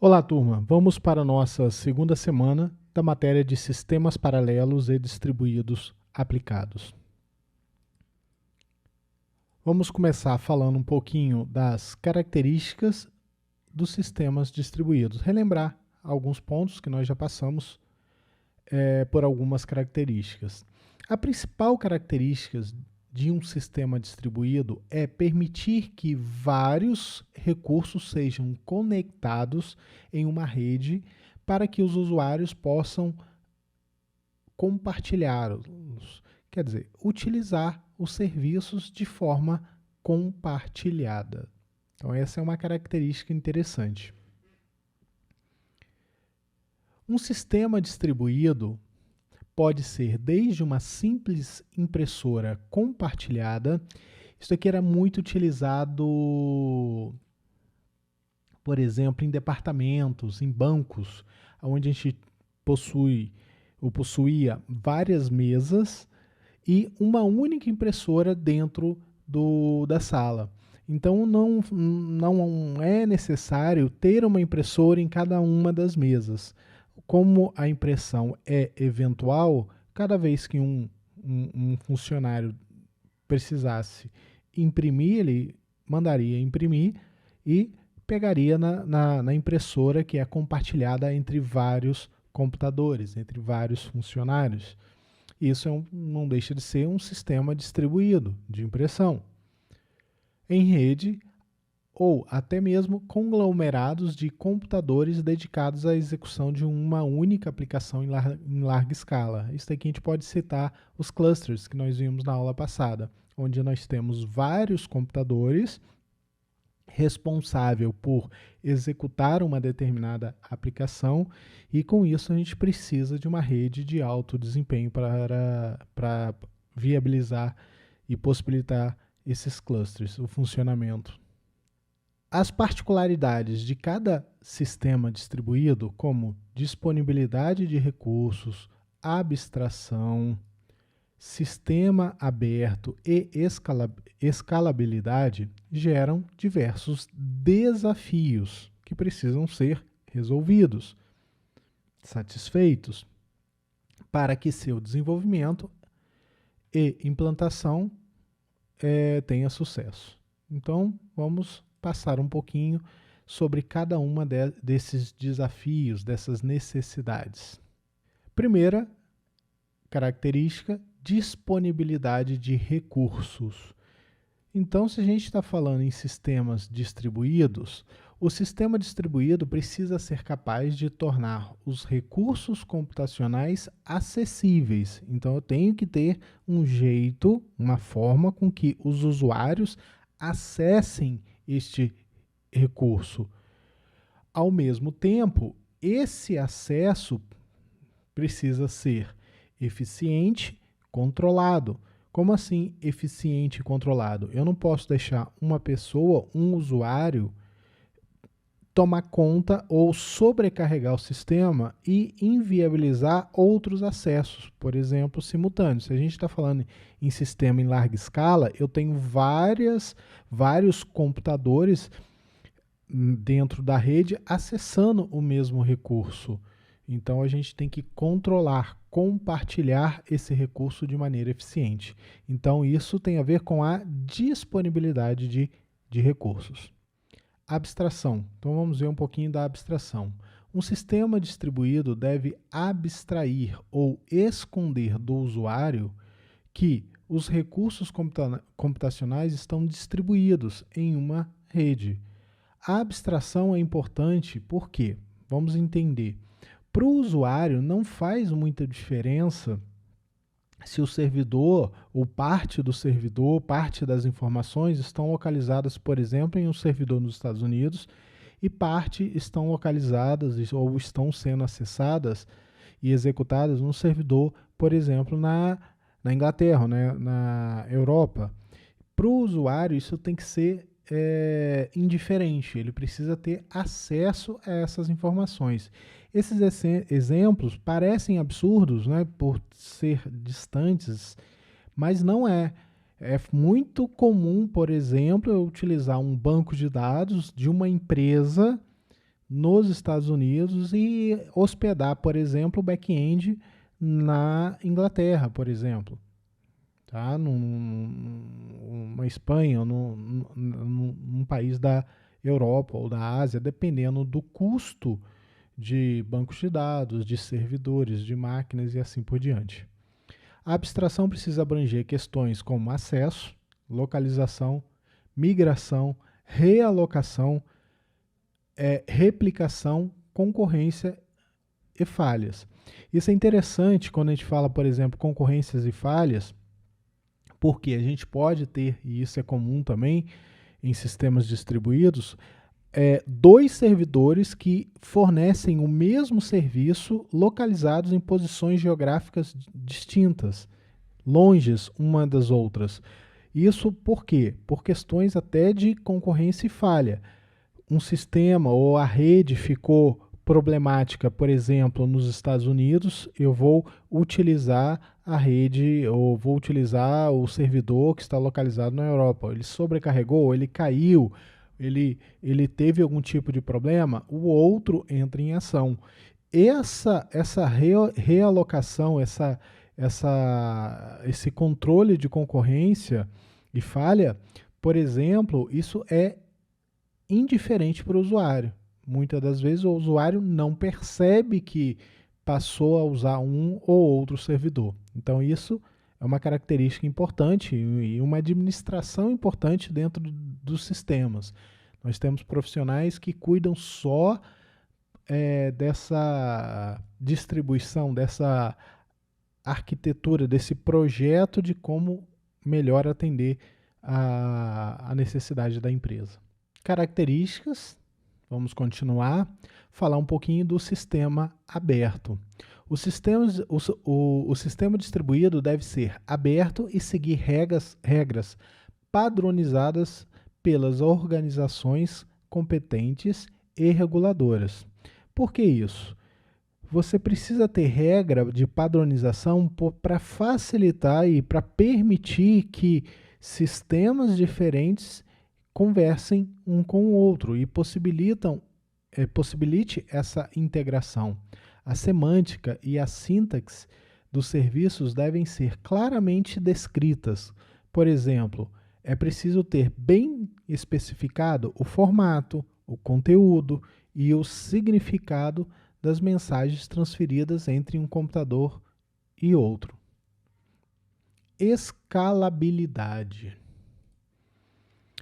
Olá, turma! Vamos para a nossa segunda semana da matéria de sistemas paralelos e distribuídos aplicados. Vamos começar falando um pouquinho das características dos sistemas distribuídos. Relembrar alguns pontos que nós já passamos por algumas características. A principal característica de um sistema distribuído é permitir que vários recursos sejam conectados em uma rede para que os usuários possam compartilhá-los, quer dizer, utilizar os serviços de forma compartilhada. Então, essa é uma característica interessante. Um sistema distribuído pode ser desde uma simples impressora compartilhada. Isso aqui era muito utilizado, por exemplo, em departamentos, em bancos, onde a gente possuía várias mesas e uma única impressora dentro da sala. Então, não é necessário ter uma impressora em cada uma das mesas. Como a impressão é eventual, cada vez que um funcionário precisasse imprimir, ele mandaria imprimir e pegaria na impressora que é compartilhada entre vários computadores, entre vários funcionários. Isso não deixa de ser um sistema distribuído de impressão em rede, ou até mesmo conglomerados de computadores dedicados à execução de uma única aplicação em larga escala. Isso aqui a gente pode citar os clusters que nós vimos na aula passada, onde nós temos vários computadores responsável por executar uma determinada aplicação, e com isso a gente precisa de uma rede de alto desempenho para viabilizar e possibilitar esses clusters, o funcionamento. As particularidades de cada sistema distribuído, como disponibilidade de recursos, abstração, sistema aberto e escalabilidade, geram diversos desafios que precisam ser resolvidos, satisfeitos, para que seu desenvolvimento e implantação tenha sucesso. Então, vamos passar um pouquinho sobre cada uma desses desafios, dessas necessidades. Primeira característica, disponibilidade de recursos. Então, se a gente está falando em sistemas distribuídos, o sistema distribuído precisa ser capaz de tornar os recursos computacionais acessíveis. Então, eu tenho que ter um jeito, uma forma com que os usuários acessem este recurso. Ao mesmo tempo, esse acesso precisa ser eficiente, controlado. Como assim eficiente e controlado? Eu não posso deixar uma pessoa, um usuário, tomar conta ou sobrecarregar o sistema e inviabilizar outros acessos, por exemplo, simultâneos. Se a gente está falando em sistema em larga escala, eu tenho vários computadores dentro da rede acessando o mesmo recurso. Então, a gente tem que controlar, compartilhar esse recurso de maneira eficiente. Então, isso tem a ver com a disponibilidade de recursos. Abstração. Então, vamos ver um pouquinho da abstração. Um sistema distribuído deve abstrair ou esconder do usuário que os recursos computacionais estão distribuídos em uma rede. A abstração é importante porque, vamos entender, para o usuário não faz muita diferença se o servidor ou parte do servidor, parte das informações estão localizadas, por exemplo, em um servidor nos Estados Unidos e parte estão localizadas ou estão sendo acessadas e executadas num servidor, por exemplo, na Inglaterra, né, na Europa. Para o usuário, isso tem que ser indiferente, ele precisa ter acesso a essas informações. Esses exemplos parecem absurdos, né, por ser distantes, mas não é. É muito comum, por exemplo, eu utilizar um banco de dados de uma empresa nos Estados Unidos e hospedar, por exemplo, o back-end na Inglaterra, por exemplo, tá? Numa Espanha, ou num país da Europa ou da Ásia, dependendo do custo de bancos de dados, de servidores, de máquinas e assim por diante. A abstração precisa abranger questões como acesso, localização, migração, realocação, replicação, concorrência e falhas. Isso é interessante quando a gente fala, por exemplo, concorrências e falhas, porque a gente pode ter, e isso é comum também em sistemas distribuídos, dois servidores que fornecem o mesmo serviço localizados em posições geográficas distintas, longes uma das outras. Isso por quê? Por questões até de concorrência e falha. Um sistema ou a rede ficou problemática, por exemplo, nos Estados Unidos, eu vou utilizar a rede ou vou utilizar o servidor que está localizado na Europa. Ele sobrecarregou, ele caiu, ele teve algum tipo de problema, o outro entra em ação. Essa realocação, esse controle de concorrência e falha, por exemplo, isso é indiferente para o usuário. Muitas das vezes o usuário não percebe que passou a usar um ou outro servidor. Então isso é uma característica importante e uma administração importante dentro dos sistemas. Nós temos profissionais que cuidam só dessa distribuição, dessa arquitetura, desse projeto de como melhor atender a necessidade da empresa. Características, vamos continuar, falar um pouquinho do sistema aberto. O sistema distribuído deve ser aberto e seguir regras padronizadas pelas organizações competentes e reguladoras. Por que isso? Você precisa ter regra de padronização para facilitar e para permitir que sistemas diferentes conversem um com o outro e possibilite essa integração. A semântica e a sintaxe dos serviços devem ser claramente descritas. Por exemplo, é preciso ter bem especificado o formato, o conteúdo e o significado das mensagens transferidas entre um computador e outro. Escalabilidade.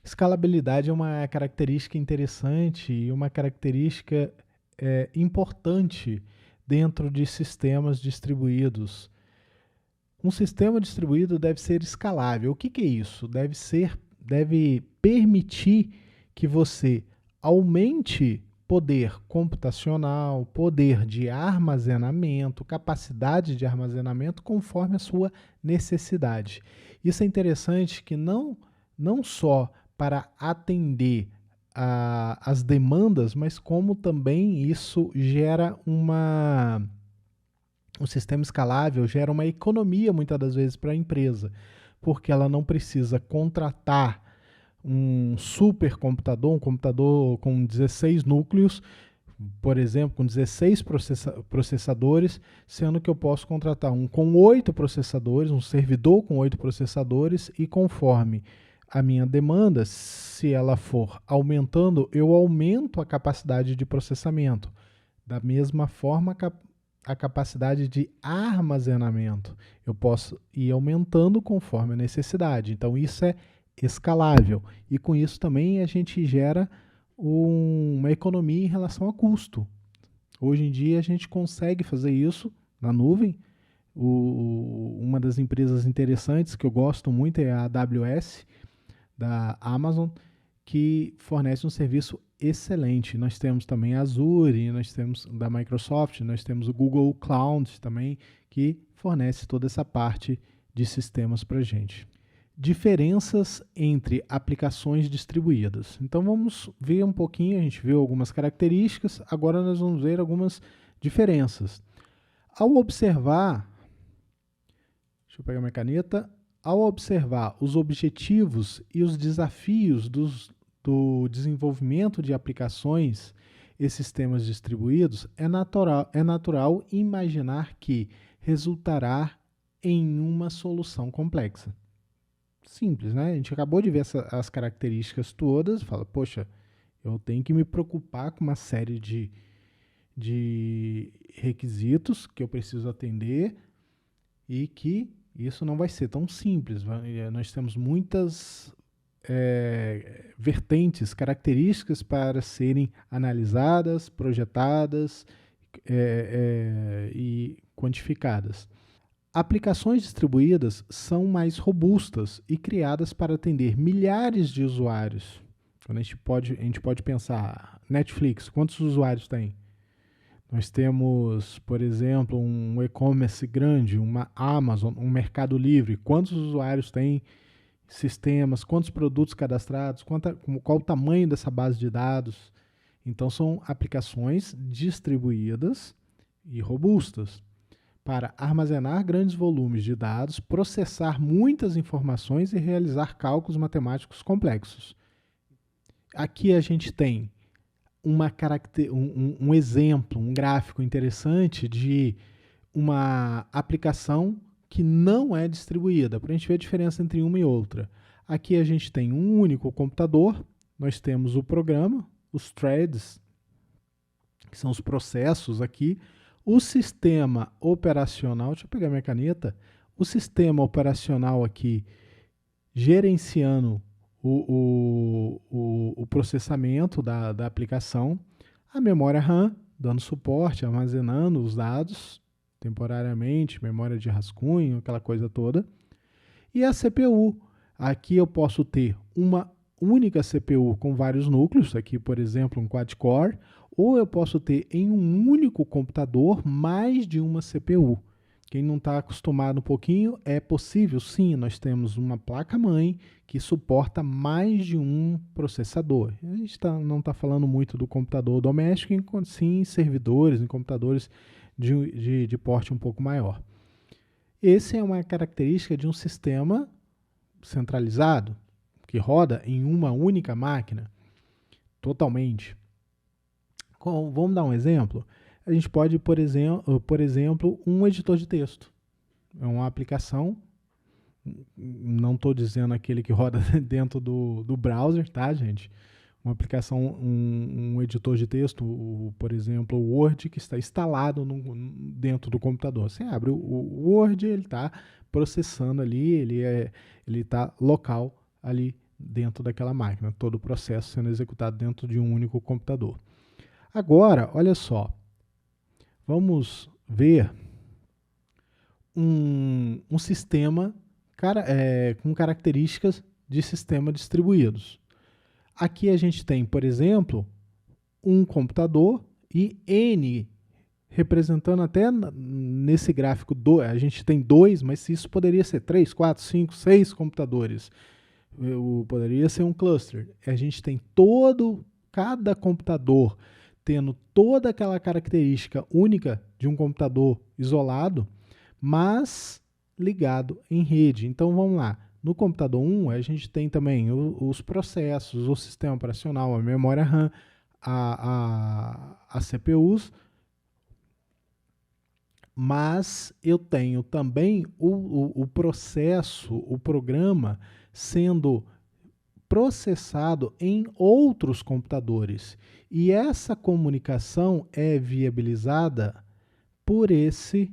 Escalabilidade é uma característica interessante e uma característica importante dentro de sistemas distribuídos. Um sistema distribuído deve ser escalável. O que é isso? Deve permitir que você aumente poder computacional, poder de armazenamento, capacidade de armazenamento conforme a sua necessidade. Isso é interessante que não só para atender as demandas, mas como também isso gera um sistema escalável, gera uma economia muitas das vezes para a empresa, porque ela não precisa contratar um supercomputador, um computador com 16 núcleos, por exemplo, com 16 processadores, sendo que eu posso contratar um com 8 processadores, um servidor com 8 processadores, e conforme a minha demanda, se ela for aumentando, eu aumento a capacidade de processamento. Da mesma forma, a capacidade de armazenamento. Eu posso ir aumentando conforme a necessidade. Então, isso é escalável. E com isso também a gente gera uma economia em relação a custo. Hoje em dia a gente consegue fazer isso na nuvem. Uma das empresas interessantes que eu gosto muito é a AWS, da Amazon, que fornece um serviço excelente. Nós temos também a Azure, nós temos da Microsoft, nós temos o Google Cloud também, que fornece toda essa parte de sistemas para a gente. Diferenças entre aplicações distribuídas. Então vamos ver um pouquinho, a gente viu algumas características, agora nós vamos ver algumas diferenças. Ao observar, deixa eu pegar minha caneta, ao observar os objetivos e os desafios do desenvolvimento de aplicações e sistemas distribuídos, é natural imaginar que resultará em uma solução complexa. Simples, né? A gente acabou de ver as características todas, fala, poxa, eu tenho que me preocupar com uma série de requisitos que eu preciso atender e que isso não vai ser tão simples. Nós temos muitas vertentes, características para serem analisadas, projetadas e quantificadas. Aplicações distribuídas são mais robustas e criadas para atender milhares de usuários. Quando a gente pode pensar, Netflix, quantos usuários tem? Nós temos, por exemplo, um e-commerce grande, uma Amazon, um Mercado Livre. Quantos usuários tem? Sistemas, quantos produtos cadastrados, qual o tamanho dessa base de dados. Então, são aplicações distribuídas e robustas para armazenar grandes volumes de dados, processar muitas informações e realizar cálculos matemáticos complexos. Aqui a gente tem um exemplo, um gráfico interessante de uma aplicação que não é distribuída, para a gente ver a diferença entre uma e outra. Aqui a gente tem um único computador, nós temos o programa, os threads, que são os processos aqui, o sistema operacional, deixa eu pegar minha caneta, o sistema operacional aqui gerenciando o processamento da aplicação, a memória RAM dando suporte, armazenando os dados temporariamente, memória de rascunho, aquela coisa toda, e a CPU. Aqui eu posso ter uma única CPU com vários núcleos, aqui por exemplo um quad-core, ou eu posso ter em um único computador mais de uma CPU. Quem não está acostumado um pouquinho, é possível sim, nós temos uma placa-mãe que suporta mais de um processador. A gente não está falando muito do computador doméstico, sim em servidores, em computadores de porte um pouco maior. Essa é uma característica de um sistema centralizado, que roda em uma única máquina, totalmente. Vamos dar um exemplo? A gente pode, por exemplo, um editor de texto. É uma aplicação, não estou dizendo aquele que roda dentro do browser, tá, gente? Uma aplicação, um editor de texto, por exemplo, o Word, que está instalado dentro do computador. Você abre o Word, ele está processando ali, ele está local ali dentro daquela máquina, todo o processo sendo executado dentro de um único computador. Agora, olha só, vamos ver um sistema com características de sistema distribuídos. Aqui a gente tem, por exemplo, um computador e N, representando até nesse gráfico, a gente tem 2, mas isso poderia ser 3, 4, 5, 6 computadores. Poderia ser um cluster. A gente tem cada computador tendo toda aquela característica única de um computador isolado, mas ligado em rede. Então vamos lá. No computador 1, a gente tem também os processos, o sistema operacional, a memória RAM, a CPUs, mas eu tenho também o processo, o programa sendo processado em outros computadores. E essa comunicação é viabilizada por esse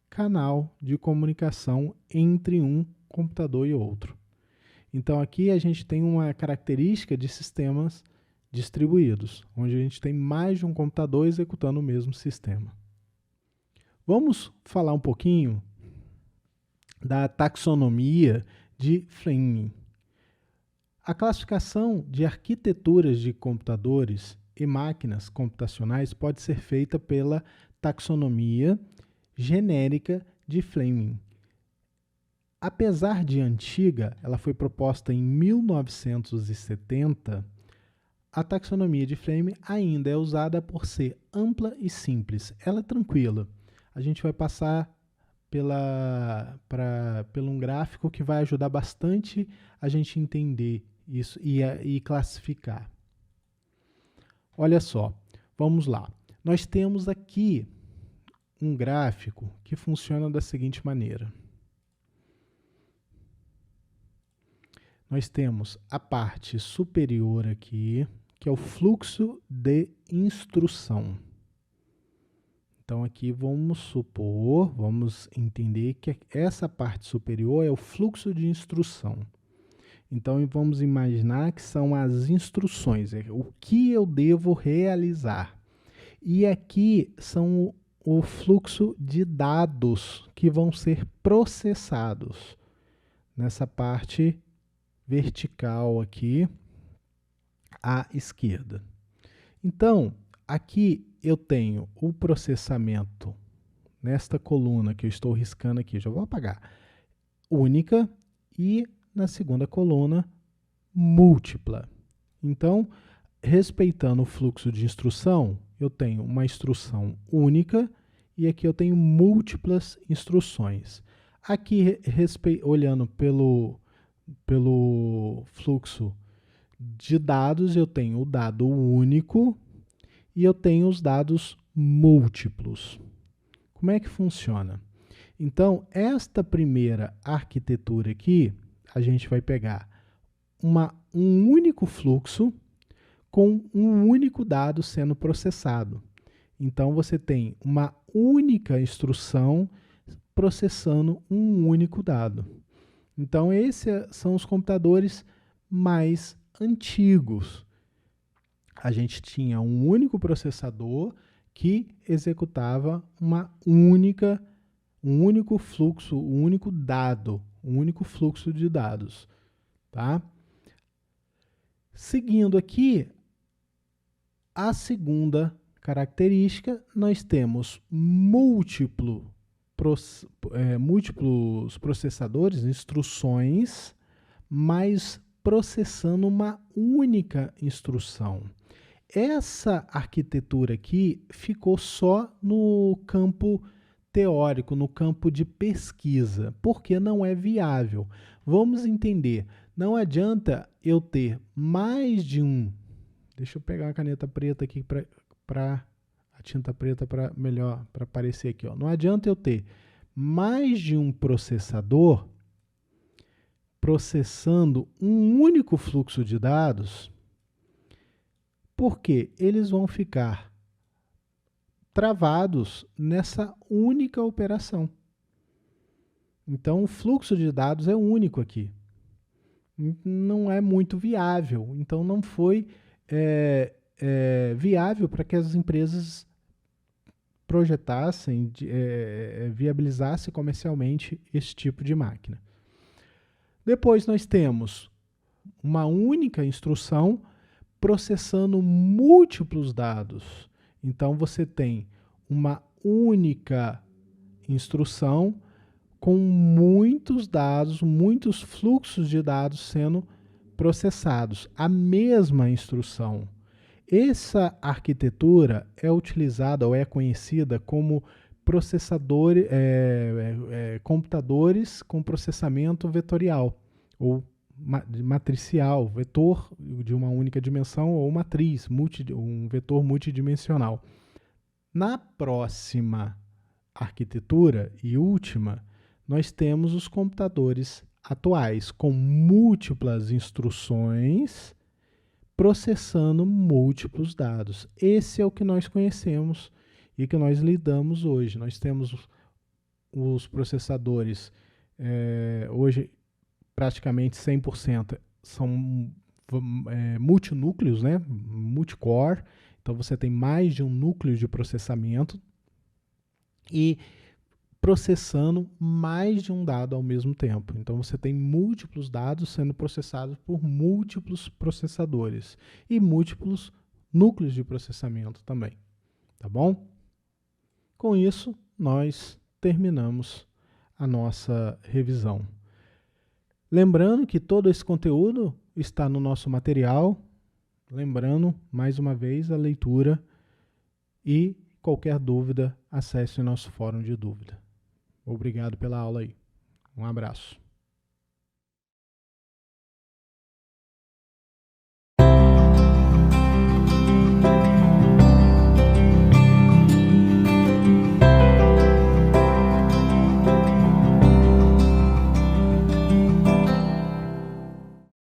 canal de comunicação entre um computador e outro. Então aqui a gente tem uma característica de sistemas distribuídos, onde a gente tem mais de um computador executando o mesmo sistema. Vamos falar um pouquinho da taxonomia de Fleming. A classificação de arquiteturas de computadores e máquinas computacionais pode ser feita pela taxonomia genérica de Fleming. Apesar de antiga, ela foi proposta em 1970, a taxonomia de Fleming ainda é usada por ser ampla e simples. Ela é tranquila. A gente vai passar por um gráfico que vai ajudar bastante a gente entender isso e classificar. Olha só, Vamos lá. Nós temos aqui um gráfico que funciona da seguinte maneira. Nós temos a parte superior aqui, que é o fluxo de instrução. Então, aqui vamos entender que essa parte superior é o fluxo de instrução. Então, vamos imaginar que são as instruções, o que eu devo realizar. E aqui são o fluxo de dados que vão ser processados nessa parte vertical aqui à esquerda. Então, aqui eu tenho o processamento nesta coluna que eu estou riscando aqui, já vou apagar, única, e na segunda coluna, múltipla. Então, respeitando o fluxo de instrução, eu tenho uma instrução única e aqui eu tenho múltiplas instruções. Aqui, olhando pelo fluxo de dados, eu tenho o dado único e eu tenho os dados múltiplos. Como é que funciona? Então, esta primeira arquitetura aqui, a gente vai pegar um único fluxo com um único dado sendo processado. Então, você tem uma única instrução processando um único dado. Então, esses são os computadores mais antigos. A gente tinha um único processador que executava um único fluxo, um único dado, um único fluxo de dados. Tá? Seguindo aqui, a segunda característica, nós temos múltiplos processadores, instruções, mas processando uma única instrução. Essa arquitetura aqui ficou só no campo teórico, no campo de pesquisa, porque não é viável. Vamos entender, não adianta eu ter mais de um... Deixa eu pegar uma caneta preta aqui para a tinta preta para melhor, para aparecer aqui. Ó. Não adianta eu ter mais de um processador processando um único fluxo de dados, porque eles vão ficar travados nessa única operação. Então, o fluxo de dados é único aqui. Não é muito viável. Então, não foi viável para que as empresas projetassem, viabilizassem comercialmente esse tipo de máquina. Depois nós temos uma única instrução processando múltiplos dados. Então, você tem uma única instrução com muitos dados, muitos fluxos de dados sendo processados. A mesma instrução. Essa arquitetura é utilizada ou é conhecida como computadores com processamento vetorial ou matricial, vetor de uma única dimensão ou matriz, um vetor multidimensional. Na próxima arquitetura e última, nós temos os computadores atuais com múltiplas instruções processando múltiplos dados. Esse é o que nós conhecemos e que nós lidamos hoje. Nós temos os processadores, hoje praticamente 100% são multinúcleos, né? Multicore. Então você tem mais de um núcleo de processamento e processando mais de um dado ao mesmo tempo. Então você tem múltiplos dados sendo processados por múltiplos processadores e múltiplos núcleos de processamento também. Tá bom? Com isso, nós terminamos a nossa revisão. Lembrando que todo esse conteúdo está no nosso material. Lembrando, mais uma vez, a leitura e qualquer dúvida, acesse o nosso fórum de dúvida. Obrigado pela aula aí. Um abraço.